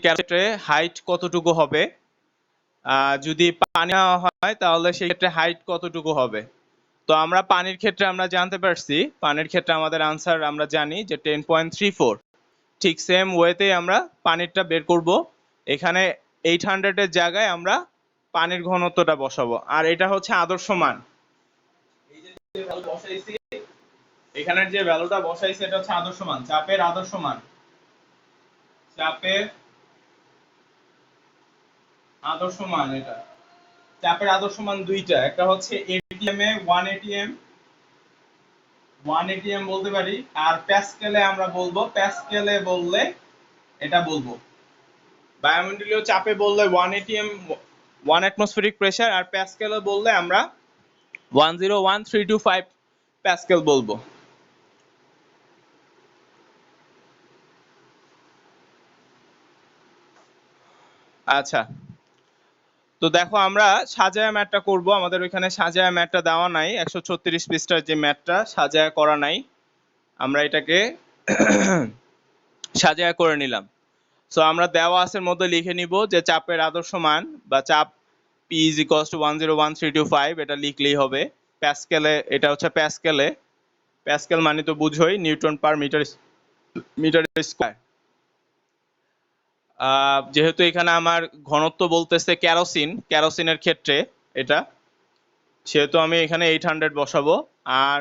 ক্ষেত্রে হাইট কতটুকু হবে, যদি পানি নেওয়া হয় তাহলে সেই ক্ষেত্রে হাইট কতটুকু হবে। তো আমরা পানির ক্ষেত্রে আমরা জানতে পারছি, পানির ক্ষেত্রে আমাদের আনসার আমরা জানি যে 10.34। ঠিক সেম ওয়েতে আমরা পানিরটা বের করব। এখানে 800 এর জায়গায় আমরা পানির ঘনত্বটা বসাবো, আর এটা হচ্ছে আদর্শ মান। এই যে ভ্যালু বসাইছি, এখানের যে ভ্যালুটা বসাইছি এটা হচ্ছে আদর্শ মান, চাপের আদর্শ মান। চাপের আদর্শ মান, এটা চাপের আদর্শ মান দুইটা, একটা হচ্ছে এটিএম এ 1 এটিএম, 1 এটিএম বলতে পারি, আর প্যাসকেলে আমরা বলবো, প্যাসকেলে বললে এটা বলবো। বায়ুমণ্ডলীয় চাপে বললে 1 এটিএম 1 অ্যাটমসফেরিক প্রেসার, আর প্যাসকেলে বললে আমরা 101325 প্যাসকেল বলবো। আচ্ছা, তো দেখো আমরা সাজায়া ম্যাথটা করব। আমাদের ওইখানে সাজায়া ম্যাথটা দেওয়া নাই, 136 পৃষ্ঠার যে ম্যাথটা সাজায়া করা নাই, আমরা এটাকে সাজায়া করে নিলাম। সো আমরা দেওয়া আছে মধ্যে লিখে নিব যে চাপের আদর্শ মান বা চাপ P = 101325, এটা লিখলেই হবে। প্যাসকেলে, এটা হচ্ছে প্যাসকেলে, প্যাসকেল মানে তো বুঝোই newton per metre metre square. যেহেতু এখানে আমার ঘনত্ব বলতেছে কেরোসিন, কেরোসিনের ক্ষেত্রে এটা, সেহেতু আমি এখানে 800 বসাবো। আর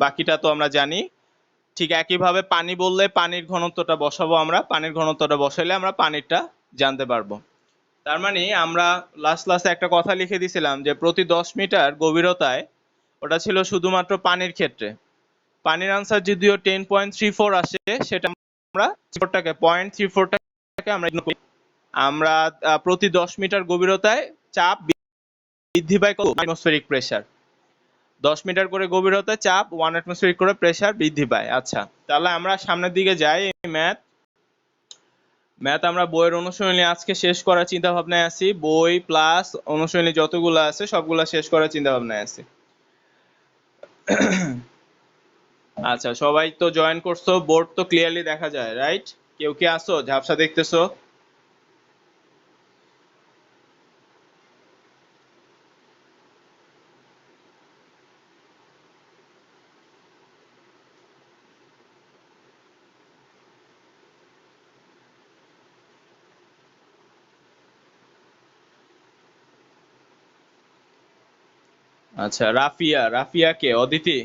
বাকিটা তো আমরা জানি। ঠিক একইভাবে পানি বললে পানির ঘনত্বটা বসাবো, আমরা পানির ঘনত্বটা বসাইলে আমরা পানিরটা জানতে পারবো। তার মানে আমরা লাস্টে একটা কথা লিখে দিয়েছিলাম যে প্রতি 10 মিটার গভীরতায়, ওটা ছিল শুধুমাত্র পানির ক্ষেত্রে। পানির আনসার যদিও 10.34 আসে, সেটা আমরা 0.34টাকে আমরা ইগনোর করি। আমরা প্রতি 10 মিটার গভীরতায় চাপ বৃদ্ধি পায় কত অ্যাটমসফেরিক প্রেসার, 10 মিটার করে গভীরতায় চাপ 1 অ্যাটমসফেরিক করে প্রেসার বৃদ্ধি পায়। আচ্ছা, তাহলে আমরা সামনের দিকে যাই। এই ম্যাথ আমরা বইয়ের অনুশীলনী আজকে শেষ করার চিন্তা ভাবনায় আছি। বই প্লাস অনুশীলনী যতগুলো আছে সবগুলা শেষ করার চিন্তা ভাবনায় আছি। আচ্ছা, সবাই তো জয়েন করছো, বোর্ড তো ক্লিয়ারলি দেখা যায়, রাইট? কেউ কি আসো ঝাপসা দেখতেছো? আচ্ছা, রাফিয়া, রাফিয়া কে? অদিতি?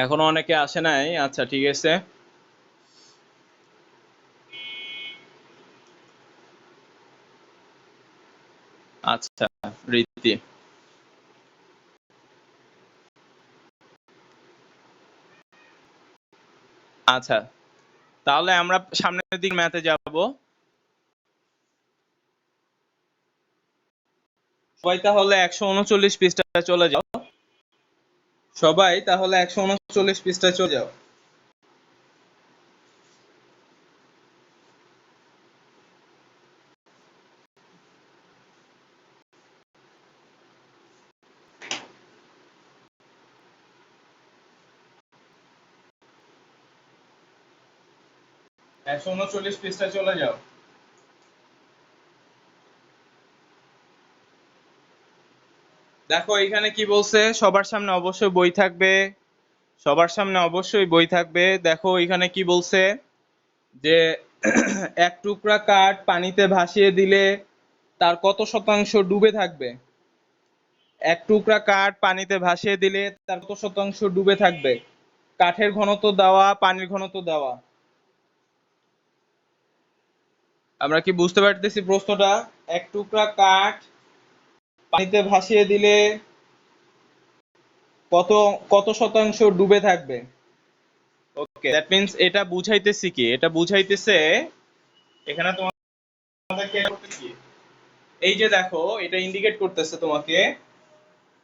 এখনো অনেকে আসে নাই। আচ্ছা, ঠিক আছে। আচ্ছা, রীতি। আচ্ছা, তাহলে আমরা সামনের দিক ম্যাথে যাব। সবাই তাহলে 139 পৃষ্ঠায় চলে যাও। সবাই তাহলে 139 পৃষ্ঠায় চলে যাও। একশো 139 পৃষ্ঠায় চলে যাও। দেখো এখানে কি বলছে, সবার সামনে অবশ্যই বই থাকবে, সবার সামনে অবশ্যই বই থাকবে। দেখো এখানে কি বলছে যে এক টুকরা কাঠ পানিতে ভাসিয়ে দিলে তার কত শতাংশ ডুবে থাকবে। এক টুকরা কাঠ পানিতে ভাসিয়ে দিলে তার কত শতাংশ ডুবে থাকবে। কাঠের ঘনত্ব দেওয়া, পানির ঘনত্ব দেওয়া। আমরা কি বুঝতে পারতেছি প্রশ্নটা? এক টুকরা কাঠ পানিতে ভাসিয়ে দিলে কত কত শতাংশ ডুবে থাকবে। ওকে, দ্যাট মিন্স এটা বুঝাইতেছি কি, এটা বুঝাইতেছে এখানে তোমাদেরকে কি, এই যে দেখো এটা ইন্ডিকেট করতেছে তোমাকে,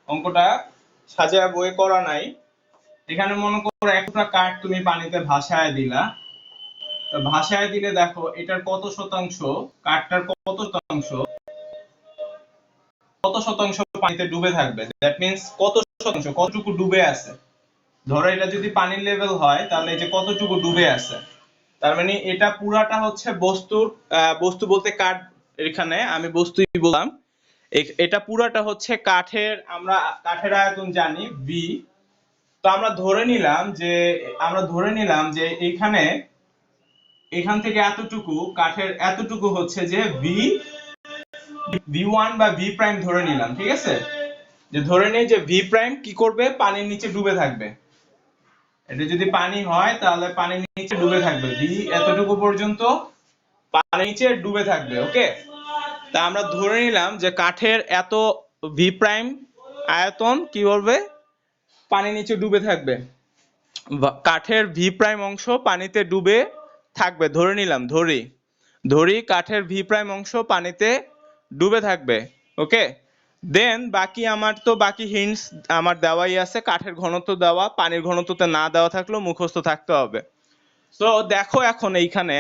অঙ্কটা সাজায় বইয়ে করা নাই। এখানে মনে করো একটা কাঠ তুমি পানিতে ভাসায় দিলা, তো ভাসায় দিলে দেখো এটার কত শতাংশ, কাঠটার কত শতাংশ পানিতে ডুবে থাকবে। দ্যাট মিন্স কত শতাংশ, কতটুকু ডুবে আছে। ধরো এটা যদি পানির লেভেল হয় তাহলে এই যে কতটুকু ডুবে আছে, তার মানে এটা পুরাটা হচ্ছে বস্তুর বস্তু বলতে কাঠ, এখানে আমি বস্তুই বললাম। এটা পুরাটা হচ্ছে কাঠের, আমরা কাঠের আয়তন জানি ভি। তো আমরা ধরে নিলাম যে এখানে এখান থেকে এতটুকু কাঠের এতটুকু হচ্ছে যে ভি ভি ওয়ান বা ভি প্রাইম ধরে নিলাম, ঠিক আছে? যে ধরে নেই যে ভি প্রাইম কি করবে, পানির নিচে ডুবে থাকবে। এটা যদি পানি হয় তাহলে পানির নিচে ডুবে থাকবে, ভি এতটুকু পর্যন্ত পানির নিচে ডুবে থাকবে। ওকে, তা আমরা ধরে নিলাম যে কাঠের এত ভি প্রাইম আয়তন কি করবে, পানির নিচে ডুবে থাকবে। কাঠের ভি প্রাইম অংশ পানিতে ডুবে থাকবে, ধরে নিলাম, ধরি কাঠের ভি প্রাইম অংশ পানিতে ডুবে থাকবে। ওকে, দেন বাকি আমার তো বাকি হিন্টস আমার দেওয়াই আছে, কাঠের ঘনত্ব দেওয়া, পানির ঘনত্বতে না দেওয়া থাকলেও মুখস্থ থাকতে হবে। তো দেখো এখন এইখানে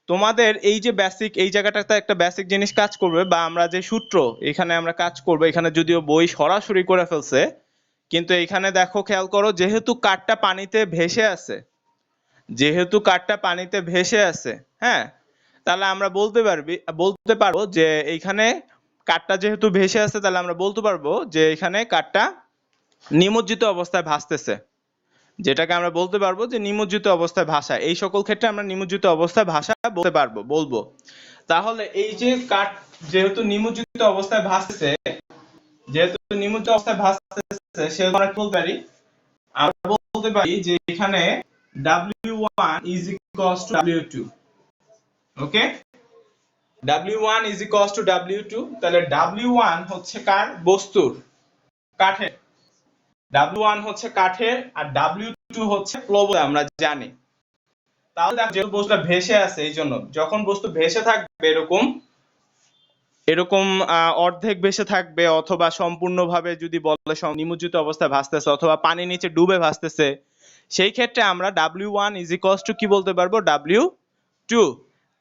তোমাদের এই যে বেসিক, এই জায়গাটাতে একটা বেসিক জিনিস কাজ করবে, বা আমরা যে সূত্র এখানে আমরা কাজ করব, এখানে যদিও বই সরাসরি করে ফেলছে, কিন্তু এখানে দেখো খেয়াল করো, যেহেতু কাঠটা পানিতে ভেসে আছে, হ্যাঁ, তাহলে আমরা বলতে পারবো যে এইখানে কাঠটা যেহেতু ভেসে আছে, তাহলে আমরা বলতে পারবো যে এখানে কাঠটা নিমজ্জিত অবস্থায় ভাসতেছে, যেটাকে আমরা বলতে পারবো যে নিমজ্জিত অবস্থায় ভাসা। এই সকল ক্ষেত্রে আমরা নিমজ্জিত অবস্থায় ভাসা বলবো। তাহলে এই যে কাঠ যেহেতু নিমজ্জিত অবস্থায় ভাসতেছে, সেহেতু আমরা কি বলতে পারি, আমরা বলতে পারি যে এখানে W1 is equals to W2। Okay, W1 is equals to W2, তাহলে W1 হচ্ছে কার, বস্তুর, কাঠের। W1 হচ্ছে কাঠের আর W2 হচ্ছে প্লবতা, আমরা জানি। তাহলে দেখো যেহেতু বস্তুটা ভেসে আছে, এই জন্য যখন বস্তু ভেসে থাকবে এরকম এরকম অর্ধেক ভেসে থাকবে, অথবা সম্পূর্ণভাবে যদি বলে নিমজ্জিত অবস্থায় ভাসতেছে, অথবা পানির নিচে ডুবে ভাসতেছে, সেই ক্ষেত্রে আমরা W1 is equals to কি বলতে পারবো, W2।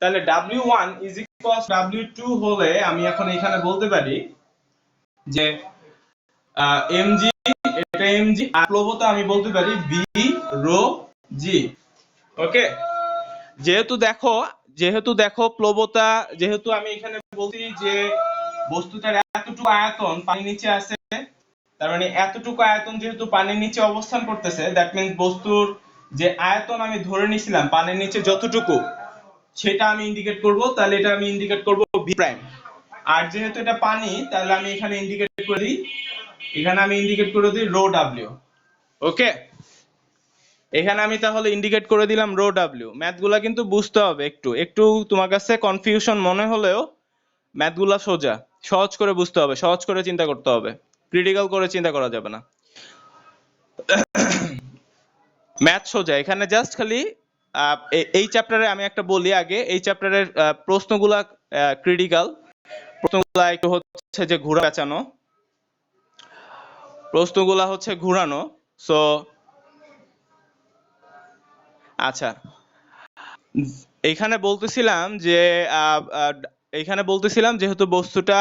তাহলে W1 is equals to W2 হলে আমি এখন এখানে বলতে পারি যে mg, এটা mg, আর প্লবতা আমি বলতে পারি v rho g। ওকে, যেহেতু দেখো প্লবতা, যেহেতু আমি এখানে বলছি যে বস্তুটার এতটুকু আয়তন পানির নিচে আছে, তার মানে এতটুকু আয়তন যেহেতু পানির নিচে অবস্থান করতেছে, দ্যাট মিন্স বস্তুর যে আয়তন আমি ধরে নিছিলাম পানির নিচে যতটুকু, সেটা আমি ইন্ডিকেট করব। তাহলে এটা আমি ইন্ডিকেট করব ভি প্রাইম। আর যেহেতু এটা পানি, তাহলে আমি এখানে ইন্ডিকেট করে দিই রো ডাব্লিউ। ওকে, এখানে আমি তাহলে ইন্ডিকেট করে দিলাম রো ডাব্লিউ। ম্যাথগুলা কিন্তু বুঝতে হবে, একটু একটু তোমার কাছে কনফিউশন মনে হলেও ম্যাথগুলা সোজা, সহজ করে বুঝতে হবে, সহজ করে চিন্তা করতে হবে, ক্রিটিক্যাল করে চিন্তা করা যাবে না। ম্যাথ সোজা, এখানে জাস্ট খালি এই চ্যাপ্টারে আমি একটা বলি আগে, এই চ্যাপ্টারের প্রশ্নগুলা ক্রিটিক্যাল, প্রশ্নগুলা একটু হচ্ছে যে ঘুরানো। সো আচ্ছা, এখানে বলতেছিলাম যেহেতু বস্তুটা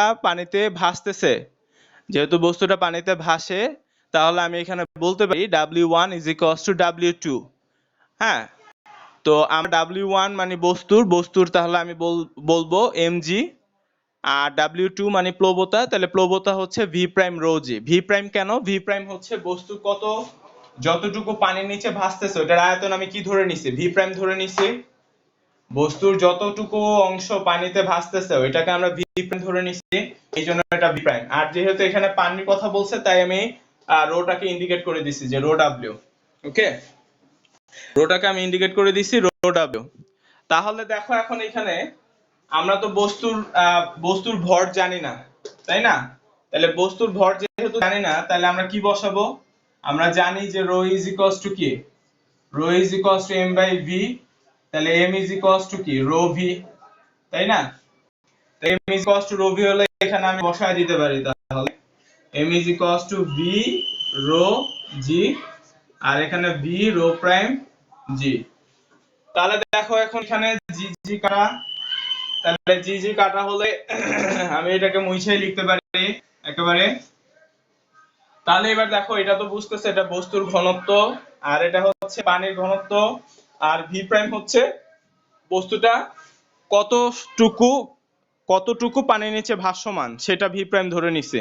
পানিতে ভাসে, তাহলে আমি এখানে বলতে পারি W1 is equals to W2। হ্যাঁ, তো আমরা W1 মানে বস্তুর তাহলে আমি বলবো mg, আর W2 মানে প্লবতা, তাহলে প্লবতা হচ্ছে v প্রাইম রো জি। v প্রাইম কেন, v প্রাইম হচ্ছে বস্তু যতটুকু পানির নিচে ভাসতেছে ওটার আয়তন আমি কি ধরে নিছি, v প্রাইম ধরে নিছি। বস্তুর যতটুকু অংশ পানিতে ভাসতেছে ওইটাকে আমরা ভি প্রাইম ধরে নিছি, এই জন্য এটা ভি প্রাইম। আর যেহেতু এখানে পানির কথা বলছে, তাই আমি রোটাকে ইন্ডিকেট করে দিছি যে রো ডাব্লিউ। ওকে, রোটাকে আমি ইন্ডিকেট করে দিছি রো ডাব্লিউ। তাহলে দেখো এখন এখানে আমরা তো বস্তুর ভর জানি না, তাই না? তাহলে বস্তুর ভর যেহেতু জানি না, তাহলে আমরা কি বসাবো, আমরা জানি যে রো ইজ ইকুয়ালস টু কি, rho is equals to m by v। তাহলে m ইজ ইকুয়ালস টু কি, রো v, তাই না? m is equals to rho v হলে এখানে আমি বসায় দিতে পারি, তাহলে m is equals to v rho g, আর এখানে v রো প্রাইম g। তাহলে দেখো এখন এখানে জি জি কাটা, তাহলে জি জি কাটা হলে আমি এটাকে মুছেই লিখতে পারি একেবারে। তাহলে এবার দেখো, এটা তো বুঝতেছে এটা বস্তুর ঘনত্ব, আর এটা হচ্ছে পানির ঘনত্ব। আর ভি প্রাইম হচ্ছে বস্তুটা কতটুকু কতটুকু পানির নিচে ভাসমান সেটা ভি প্রাইম ধরে নিছে,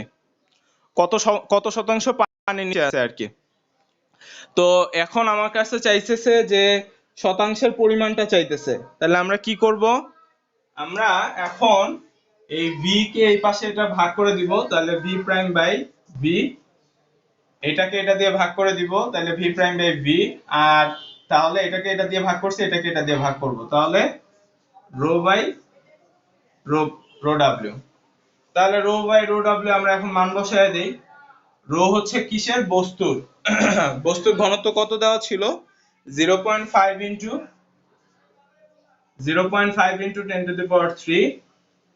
কত শতাংশ পানির নিচে আছে আর কি। তো এখন আমার কাছে চাইতেছে যে শতাংশের পরিমাণটা চাইতেছে, তাহলে আমরা কি করব, আমরা এখন এই ভি কে এই পাশে এটা ভাগ করে দিব, তাহলে ভি প্রাইম বাই ভি, এটাকে এটা দিয়ে ভাগ করে দিব, তাহলে ভি প্রাইম বাই ভি, আর তাহলে এটাকে এটা দিয়ে ভাগ করছি, এটাকে এটা দিয়ে ভাগ করব, তাহলে rho by rho rho W. তাহলে রো বাই রো ডাব্লিউ আমরা এখন মান বসায় দেই। রো হচ্ছে কিসের, বস্তুর বস্তুর ঘনত্ব কত দেওয়া ছিল, 0.5 into 0.5 into 10 to the power 3,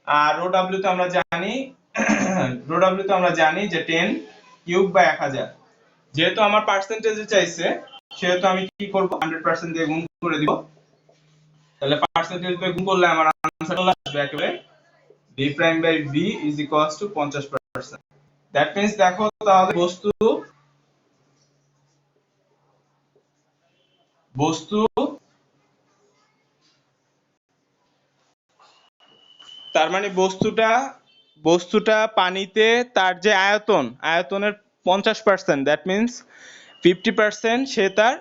আর রো ডাব্লিউ তো আমরা জানি রো ডাব্লিউ তো আমরা জানি যে 10 কিউব বাই 1000। যেহেতু আমার পার্সেন্টেজে চাইছে সেহেতু আমি কি করব, 100% দিয়ে গুণ করে দিব, তাহলে পার্সেন্টেজ দিয়ে গুণ করলে আমার आंसर আসবে একেবারে v prime by v is equals to 50%। That means দেখো তাহলে বস্তু তার মানে বস্তুটা পানিতে তার যে আয়তনের 50%, দ্যাট মিন্স 50% সে তার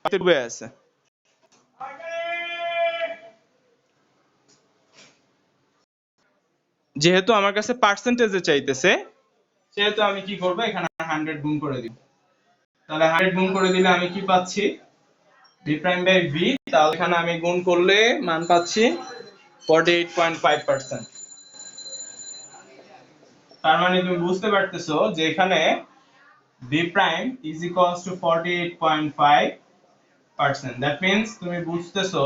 ডুবে আছে। যেহেতু আমার কাছে পার্সেন্টেজে চাইতেছে সেহেতু আমি কি করব, এখানে 100 গুণ করে দিব, তাহলে 100 গুণ করে দিলে আমি কি পাচ্ছি, v প্রাইম বাই v, তাহলে এখানে আমি গুণ করলে মান পাচ্ছি 48.5%। তার মানে তুমি বুঝতে পারতেছো যে এখানে v prime is equals two 48.5%। That means তুমি বুঝতেছো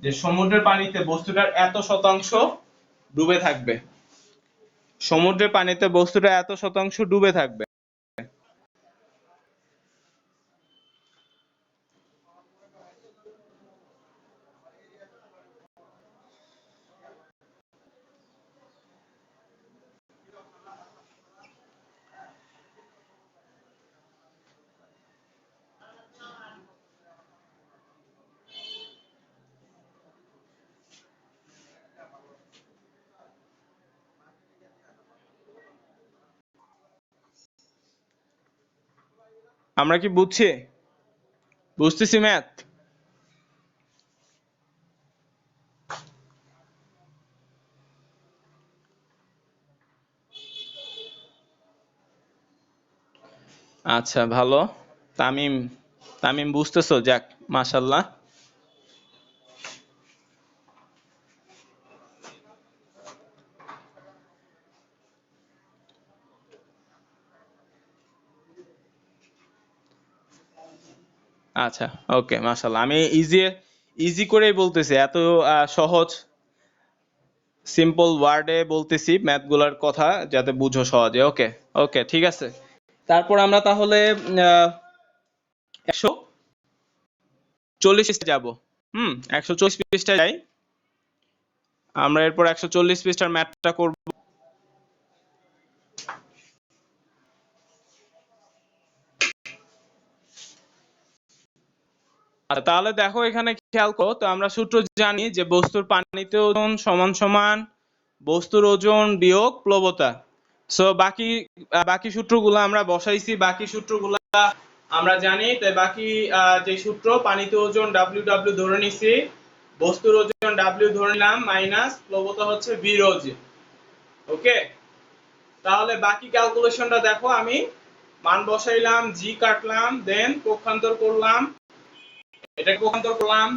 যে সমুদ্রের পানিতে বস্তুটার এত শতাংশ ডুবে থাকবে, সমুদ্রের পানিতে বস্তুটা এত শতাংশ ডুবে থাকবে। আমরা কি বুঝতেছি ম্যাথ? আচ্ছা ভালো, তামিম তামিম বুঝতেছো, যাক মাশাআল্লাহ। আচ্ছা ওকে মাশাআল্লাহ, আমি ইজি করেই বলতেছি, এত সহজ সিম্পল ওয়ার্ডে বলতেছি ম্যাথগুলোর কথা যাতে বুঝো সহজে। ওকে ওকে ঠিক আছে। তারপর আমরা তাহলে 140 পৃষ্ঠায় যাব। 140 পৃষ্ঠায় যাই, আমরা এরপর 140 পৃষ্ঠার ম্যাথটা করব। আচ্ছা তাহলে দেখো এখানে খেয়াল করো তো, আমরা সূত্র জানি যে বস্তুর পানিতে ওজন সমান সমান বস্তুর ওজন বিয়োগ প্লবতা। সো বাকি সূত্রগুলো আমরা বসাইছি, বাকি সূত্রগুলো আমরা জানি, তাই বাকি যে সূত্র, পানিতে ওজন W ধরে নিছি, বস্তুর ওজন W ধরে নিলাম, মাইনাস প্লবতা হচ্ছে V রো জি। ওকে, তাহলে বাকি ক্যালকুলেশনটা দেখো, আমি মান বসাইলাম, G কাটলাম, দেন পক্ষান্তর করলাম, এটাকে পক্ষান্তর করলাম,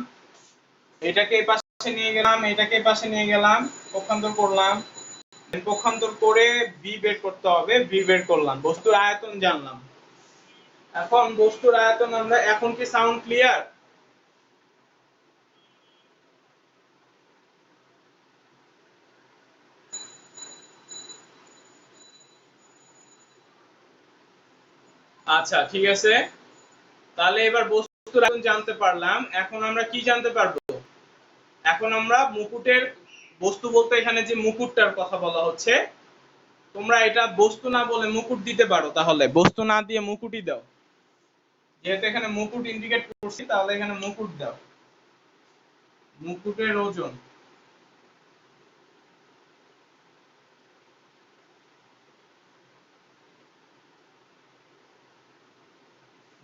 এটাকে এই পাশে নিয়ে গেলাম, এটাকে এই পাশে নিয়ে গেলাম, পক্ষান্তর করলাম, পক্ষান্তর করে ভি বের করতে হবে, ভি বের করলাম, বস্তুর আয়তন জানলাম। এখন বস্তুর আয়তন আমরা, এখন কি সাউন্ড ক্লিয়ার? আচ্ছা ঠিক আছে, তাহলে এবার বস্তুর আয়তন জানতে পারলাম। এখন আমরা কি জানতে পারবো, এখন আমরা মুকুটের, বস্তু বলতে এখানে যে মুকুটটার কথা বলা হচ্ছে, তোমরা এটা বস্তু না বলে মুকুট দিতে পারো, তাহলে বস্তু না দিয়ে মুকুটই দাও। যেহেতু এখানে মুকুট ইন্ডিকেট করছি তাহলে এখানে মুকুট দাও। মুকুটের ওজন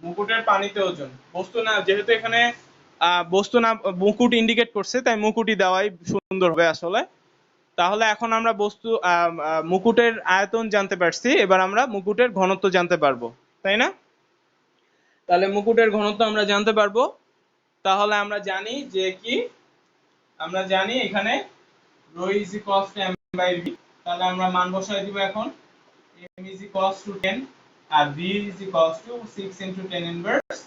মুকুটের পানিতে ওজন বস্তু না, যেহেতু এখানে বস্তু না মুকুট ইন্ডিকেট করছে তাই মুকুটই দেওয়াই সুন্দর হবে আসলে। তাহলে এখন আমরা বস্তু মুকুটের আয়তন জানতে পারছি, এবার আমরা মুকুটের ঘনত্ব জানতে পারবো, তাই না? তাহলে মুকুটের ঘনত্ব আমরা জানতে পারবো। তাহলে আমরা জানি যে কি, আমরা জানি এখানে rho is equals to m by v। তাহলে আমরা মান বসাই দিব এখন। m ইজ ইকুয়ালস টু 10 আর v is equals to 6 into 10 inverse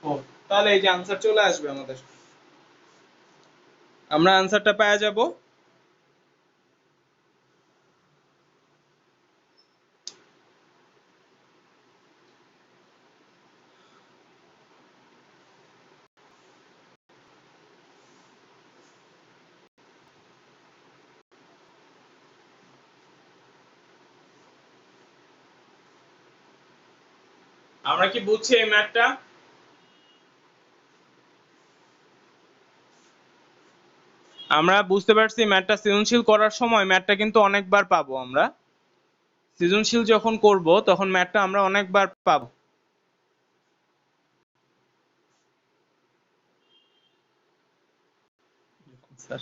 4। তাহলে এই যে आंसर চলে আসবে আমাদের, আমরা आंसरটা পেয়ে যাব। আমরা কি বুঝছি এই ম্যাথটা? আমরা বুঝতে পারছি ম্যাথটা সৃজনশীল করার সময় ম্যাথটা কিন্তু অনেকবার পাবো আমরা। সৃজনশীল যখন করব তখন ম্যাথটা আমরা অনেকবার পাবো। স্যার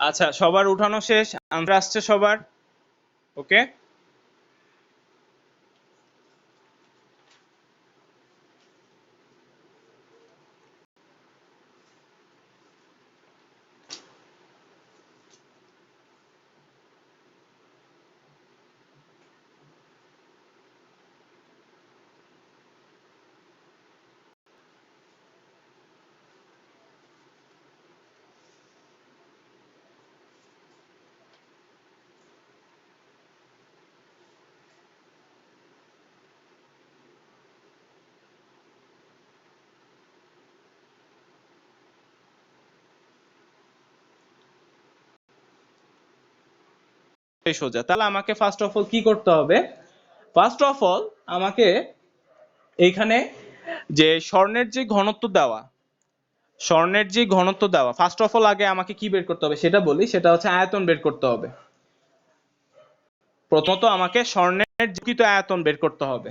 আচ্ছা, সবার উঠানো শেষ, আনসার আসছে সবার? ওকে। সোজা। তাহলে আমাকে ফার্স্ট অফ অল কি করতে হবে? ফার্স্ট অফ অল আমাকে এইখানে যে স্বর্ণের যে ঘনত্ব দেওয়া, স্বর্ণের যে ঘনত্ব দেওয়া, ফার্স্ট অফ অল আগে আমাকে কি বের করতে হবে সেটা বলি, সেটা হচ্ছে আয়তন বের করতে হবে। প্রথমত আমাকে স্বর্ণের প্রকৃত আয়তন বের করতে হবে।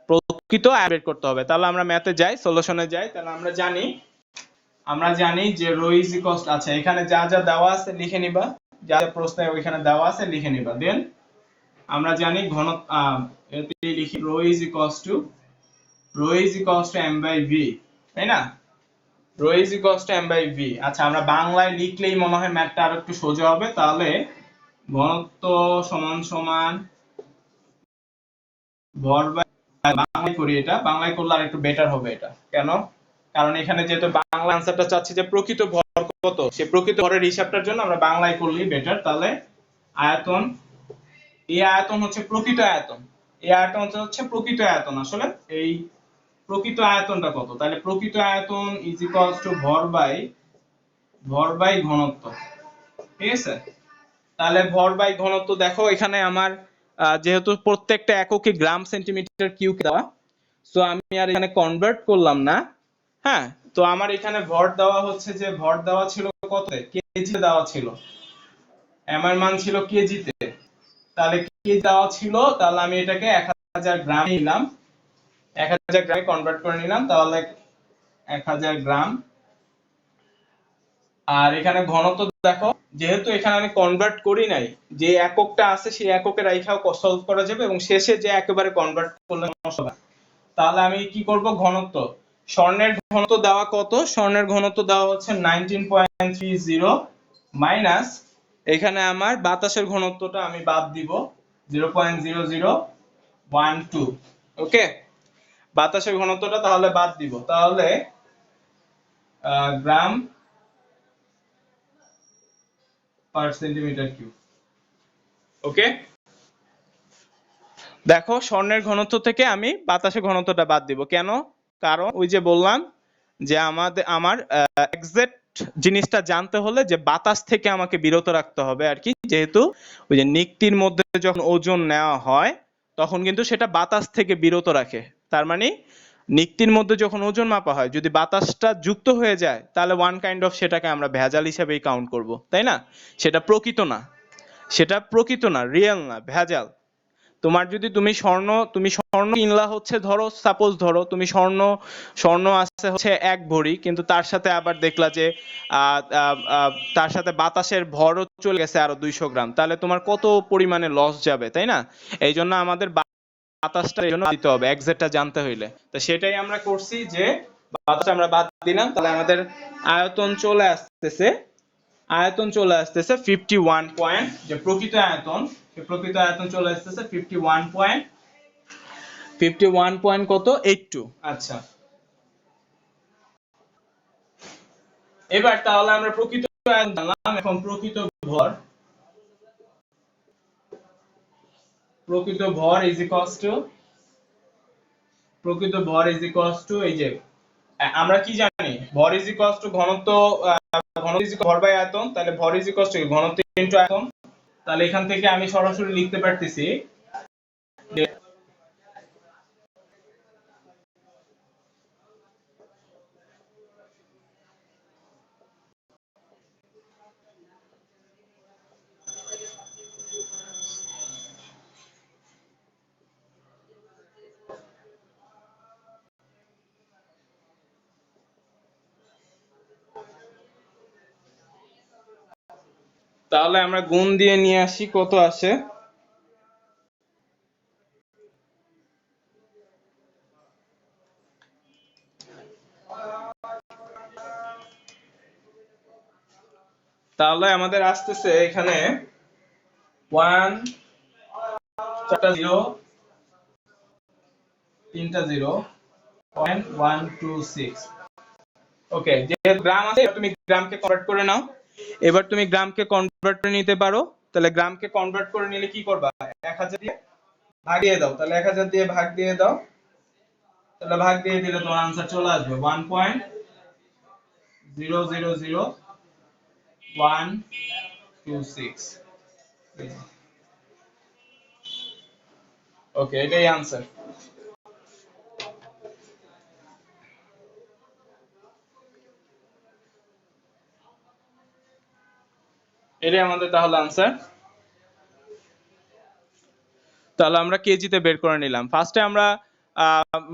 প্রকৃত আয়তন বের করতে হবে। তাহলে আমরা ম্যাথে যাই, সলিউশনে যাই। তাহলে আমরা জানি যে রো ইজ ইকুয়ালস, আচ্ছা এখানে যা যা দেওয়া আছে লিখে নিবা, যা যা প্রশ্নে ওইখানে দেওয়া আছে লিখে নিবা। দেন আমরা জানি ঘনত্ব এতে লিখি rho is equals to m by v, তাই না? Rho is equals to m by v। আচ্ছা আমরা বাংলায় লিখলেই মনে হয় ম্যাথটা আরো একটু সোজা হবে। তাহলে ঘনত্ব সমান সমান ভর বাই, বাংলায় করি, এটা বাংলায় করলে আর একটু বেটার হবে। এটা কেন? কারণ এখানে যেহেতু বাংলা আনসারটা চাচ্ছি যে প্রকৃত ভর কত, সেই প্রকৃত ভরের হিসাবটার জন্য আমরা বাংলায় করলেই বেটার। তাহলে আয়তন, এই আয়তন হচ্ছে প্রকৃত আয়তন, এই আয়তন হচ্ছে প্রকৃত আয়তন। আসলে এই প্রকৃত আয়তনটা কত? তাহলে প্রকৃত আয়তন ইজ ইকুয়ালস টু ভর বাই ঘনত্ব, ঠিক আছে? তাহলে ভর বাই ঘনত্ব দেখো এখানে আমার যেহেতু প্রত্যেকটা এককে গ্রাম সেন্টিমিটার কিউব দেওয়া, সো আমি আর এখানে কনভার্ট করলাম না। হ্যাঁ, তো আমার এখানে ভর দেওয়া হচ্ছে, যে ভর দেওয়া ছিল কত, কেজি দেওয়া ছিল, এম এর মান ছিল কেজিতে। তাহলে কেজি দেওয়া ছিল, তাহলে আমি এটাকে 1000 গ্রাম নিলাম, 1000 গ্রামে কনভার্ট করে নিলাম। তাহলে 1000 গ্রাম। আর এখানে ঘনত্ব দেখো, যেহেতু এখানে আমি কনভার্ট করি নাই, যে এককটা আছে সেই এককে রাইখাও সলভ করা যাবে এবং শেষে যে একেবারে কনভার্ট করলে সমস্যা না। তাহলে আমি কি করব? ঘনত্ব, স্বর্ণের ঘনত্ব দেওয়া কত? স্বর্ণের ঘনত্ব দেওয়া হচ্ছে 19.30 মাইনাস এখানে আমার বাতাসের ঘনত্বটা আমি বাদ দিব 0.0012। ওকে, বাতাসের ঘনত্বটা তাহলে বাদ দিব। তাহলে গ্রাম পার সেন্টিমিটার কিউব। ওকে, দেখো স্বর্ণের ঘনত্ব থেকে আমি বাতাসের ঘনত্বটা বাদ দিব। কেন? কারণ ওই যে বললাম যে আমার এক্সাক্ট জিনিসটা জানতে হলে যে বাতাস থেকে আমাকে বিরত রাখতে হবে আর কি, যেহেতু ওই যে নিকটির মধ্যে যখন ওজন নেওয়া হয় তখন কিন্তু সেটা বাতাস থেকে বিরত রাখে। তার মানে নিকটির মধ্যে যখন ওজন মাপা হয় যদি বাতাসটা যুক্ত হয়ে যায় তাহলে ওয়ান কাইন্ড অফ সেটাকে আমরা ভেজাল হিসেবেই কাউন্ট করব, তাই না? সেটা প্রকৃত না, সেটা প্রকৃত না, রিয়েল না, ভেজাল। তোমার যদি তুমি স্বর্ণ কিনলা হচ্ছে, ধরো সাপোজ ধরো তুমি স্বর্ণ আছে হচ্ছে 1 ভরি, কিন্তু তার সাথে আবার দেখলা যে তার সাথে বাতাসের ভরও চলে গেছে আরো 200 গ্রাম, তাহলে তোমার কত পরিমাণে লস যাবে, তাই না? এই জন্য আমাদের বাতাসটা এই জন্য দিতে হবে এক্সাক্টটা জানতে হইলে। তো সেটাই আমরা করছি যে বাতাসটা আমরা বাদ দিলাম, তাহলে আমাদের আয়তন চলে আসতেছে, 51 পয়েন্ট, যে প্রকৃত আয়তন, সে প্রকৃত আয়তন চলে আসতেছে 51 পয়েন্ট কত, 82। আচ্ছা, এবার তাহলে আমরা প্রকৃত আয়তন জানলাম, এখন প্রকৃত ভর ইজ ইকুয়ালস টু এই যে আমরা কি জানি, ভর ইজ ইকুয়ালস টু ঘনত্ব, ঘনত্ব ইজ ভর বাই আয়তন, তাহলে ভর ইজ ইকুয়ালস টু ঘনত্ব ইনটু আয়তন। তাহলে এখান থেকে আমি সরাসরি লিখতে পারতেছি যে তাহলে আমরা গুণ দিয়ে নিয়ে আসি কত আসে। তাহলে আমাদের আসতেছে এখানে 1, 4টা 0, 3টা 0, 0.126। ওকে, যেহেতু গ্রাম আছে তুমি গ্রামকে কনভার্ট করে নাও। এবার তুমি গ্রামকে কনভার্ট করে নিতে পারো, তাহলে গ্রামকে কনভার্ট করে নিলে কি করবা, 1000 দিয়ে ভাগ দিয়ে দাও, তাহলে 1000 দিয়ে ভাগ দিয়ে দাও, তাহলে ভাগ দিয়ে দিলে তোমার आंसर চলে আসবে 1.000126। ওকে, এটাই आंसर। এটাই আমাদের তাহলে आंसर। তাহলে আমরা কেজিতে বের করে নিলাম। ফার্স্টে আমরা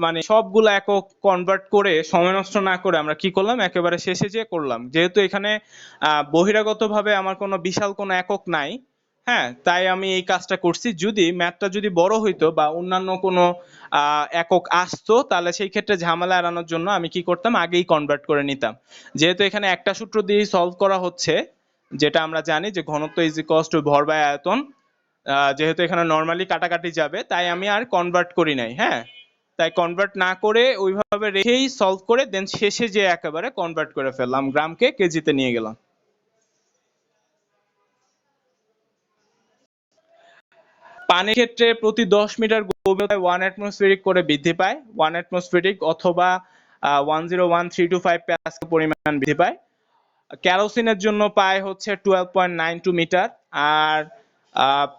মানে সবগুলো একক কনভার্ট করে সময় নষ্ট না করে আমরা কি করলাম, একেবারে শেষে যে করলাম, যেহেতু এখানে বহিরাগতভাবে আমার কোনো বিশাল কোনো একক নাই, হ্যাঁ, তাই আমি এই কাজটা করছি। যদি ম্যাথটা যদি বড় হইতো বা অন্যান্য কোনো একক আসতো, তাহলে সেই ক্ষেত্রে ঝামেলা এড়ানোর জন্য আমি কি করতাম, আগেই কনভার্ট করে নিতাম। যেহেতু এখানে একটা সূত্র দিয়েই সলভ করা হচ্ছে, যেটা আমরা জানি যে ঘনত্ব ইজ ইকুয়ালস টু ভর বাই আয়তন, যেহেতু এখানে নরমালি কাটাকাটি যাবে তাই আমি আর কনভার্ট করি নাই, হ্যাঁ, তাই কনভার্ট না করে ওইভাবে রেখেই সলভ করে দেন শেষে যে একেবারে কনভার্ট করে ফেললাম, গ্রামকে কেজিতে নিয়ে গেলাম। পানির ক্ষেত্রে প্রতি 10 মিটার গভীরতায় 1 অ্যাটমসফেরিক করে বৃদ্ধি পায়, 1 অ্যাটমসফেরিক অথবা 101325 প্যাসকেল পরিমাণ বৃদ্ধি পায়। ক্যারোসিনের জন্য পায় হচ্ছে 12.92 মিটার, আর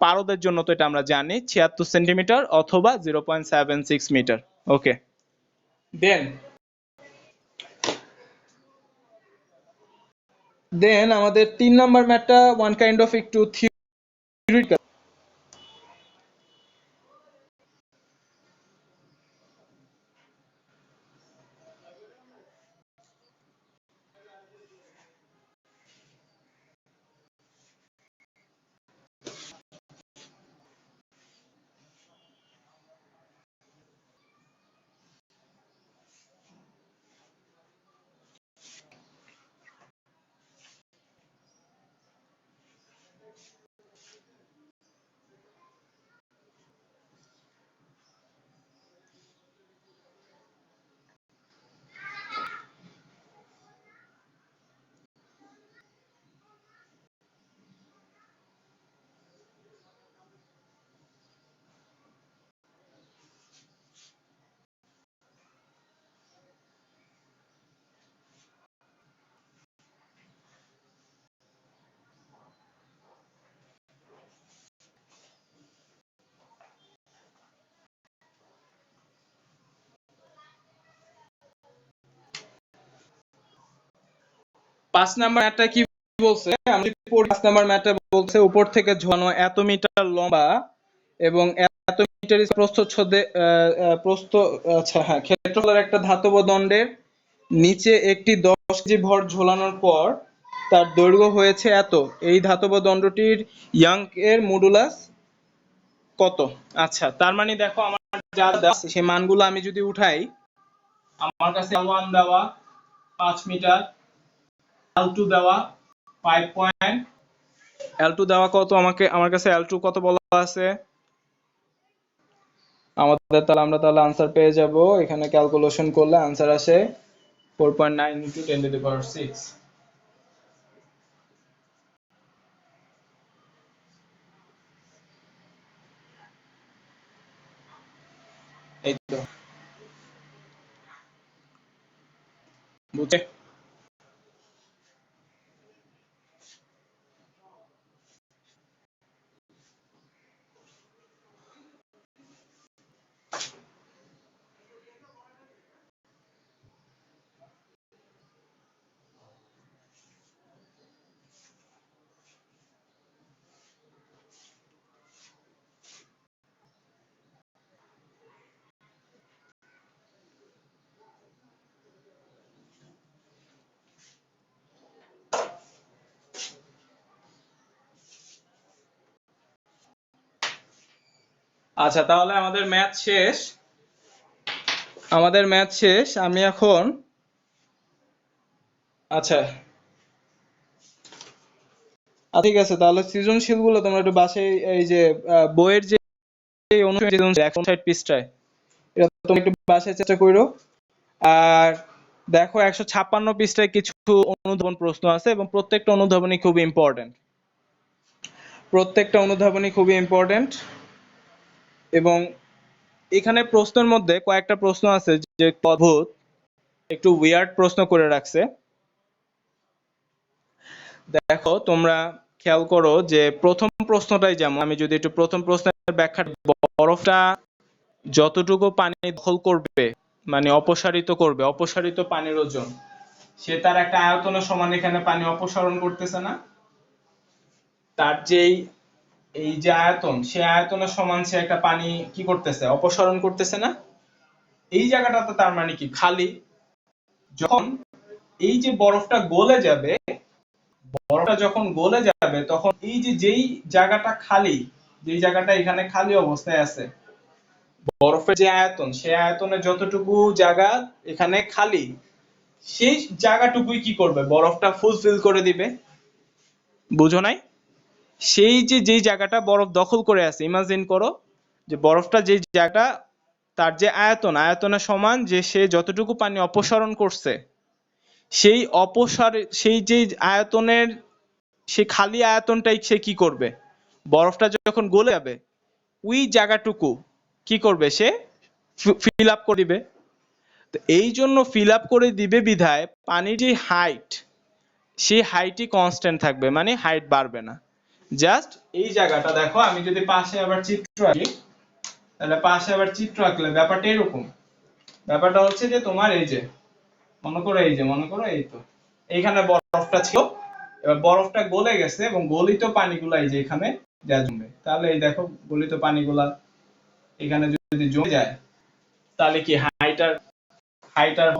পারদের জন্য তো এটা আমরা জানি 76 সেন্টিমিটার অথবা 0.76 মিটার। ওকে, দেন আমাদের 3 নাম্বার ম্যাথটা ওয়ান কাইন্ড অফ একটু থিওরিটিক্যাল। 5 নাম্বার ম্যাথটা কি বলছে? আমি যদি পড়ি 5 নাম্বার ম্যাথটা বলছে উপর থেকে ঝোলানো এত মিটার লম্বা এবং এত মিটার প্রস্থচ্ছেদে প্রস্থ, আচ্ছা হ্যাঁ, ক্ষেত্রফলের একটা ধাতব দণ্ডের নিচে একটি 10 কেজি ভর ঝোলানোর পর তার দৈর্ঘ্য হয়েছে এত। এই ধাতব দণ্ডটির ইয়াং এর মডুলাস কত? আচ্ছা, তার মানে দেখো আমার যা দেওয়া আছে সেই মানগুলো আমি যদি উঠাই, আমার কাছে L1 দেওয়া 5 মিটার, L2 দেওয়া 5 পয়েন্ট, L2 দেওয়া কত, আমার কাছে L2 কত বলা আছে আমাদের, তাহলে আমরা আনসার পেয়ে যাব। এখানে ক্যালকুলেশন করলে আনসার আসে 4.9 × 10⁶। এই তো বুঝে। আচ্ছা, তাহলে আমাদের ম্যাথ শেষ। আমি এখন, আচ্ছা ঠিক আছে, তাহলে সৃজনশীল গুলো তোমরা একটু বাসায় এই যে বইয়ের যে অনুশীলনী 159 পৃষ্ঠায়, এটা তোমরা একটু বাসায় চেষ্টা করো। আর দেখো 156 পৃষ্ঠায় কিছু অনুধাবন প্রশ্ন আছে এবং প্রত্যেকটা অনুধাবনই খুবই ইম্পর্টেন্ট। এবং এখানে প্রশ্নের মধ্যে কয়েকটা প্রশ্ন আছে যে অদ্ভুত, একটু উইয়ার্ড প্রশ্ন করে রাখছে। দেখো তোমরা খেয়াল করো যে প্রথম প্রশ্নটাই, যেমন আমি যদি একটু প্রথম প্রশ্নের ব্যাখ্যা, বরফটা যতটুকু পানি দখল করবে মানে অপসারিত পানির ওজন, সে তার একটা আয়তনের সমান এখানে পানি অপসারণ করতেছে না? তার যেই এই যে আয়তন, সে আয়তনের সমান সে একটা পানি কি করতেছে, অপসারণ করতেছে না? এই জায়গাটাতে তার মানে কি খালি। যখন এই যে বরফটা যখন গলে যাবে তখন এই যে যেই জায়গাটা খালি, যেই জায়গাটা এখানে খালি অবস্থায় আছে, বরফের যে আয়তন, সেই আয়তনের যতটুকু জায়গা এখানে খালি, সেই জায়গাটুকুই কি করবে, বরফটা ফুলফিল করে দিবে। বুঝো নাই? সেই যে যেই জায়গাটা বরফ দখল করে আছে, ইমাজিন করো যে বরফটা যে জায়গাটা, তার যে আয়তনের সমান, যে সে যতটুকু পানি অপসারণ করছে, সেই যে আয়তনের, সেই খালি আয়তনটাই সে কি করবে, বরফটা যখন গলে যাবে ওই জায়গাটুকু কি করবে, সে ফিল আপ করে দিবে। তো এই জন্য ফিল আপ করে দিবে বিধায় পানির যে হাইট, সেই হাইটই কনস্ট্যান্ট থাকবে, মানে হাইট বাড়বে না। জাস্ট এই জায়গাটা দেখো, আমি যদি পাশে আবার চিত্র আঁকি, তাহলে পাশে আবার চিত্র আঁকলে ব্যাপারটা এরকম। ব্যাপারটা হচ্ছে যে তোমার এই যে মনে করো এই তো এইখানে বরফটা ছিল, এবার বরফটা গলে গেছে এবং গলিত পানিগুলা এই যে এখানে যা জমবে, তাহলে এই দেখো গলিত পানিগুলা এখানে যদি জমে যায়, তাহলে কি হাইট আর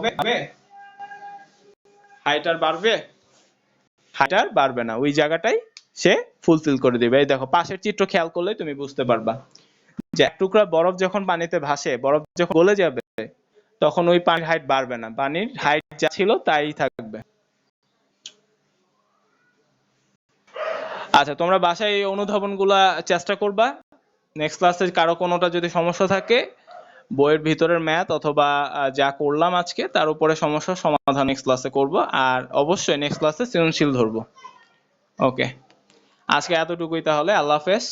বাড়বে? হাইট আর বাড়বে না, ওই জায়গাটাই সে ফুলফিল করে দিবে। এই দেখো পাশের চিত্র খেয়াল করলে তুমি বুঝতে পারবা যে এক টুকরা বরফ যখন পানিতে ভাসে, বরফ যখন গলে যাবে, তখন ওই পানির হাইট বাড়বে না, পানির হাইট যা ছিল তাই থাকবে। আচ্ছা, তোমরা বাসায় এই অনুধাবনগুলা চেষ্টা করবা। নেক্সট ক্লাসে কারো কোনোটা যদি সমস্যা থাকে, বইয়ের ভিতরের ম্যাথ অথবা যা করলাম আজকে তার উপরে সমস্যার সমাধান নেক্সট ক্লাসে করব। আর অবশ্যই নেক্সট ক্লাসে সৃজনশীল ধরবো। ওকে, আজকে এতটুকুই তাহলে। আল্লাহ হাফেজ।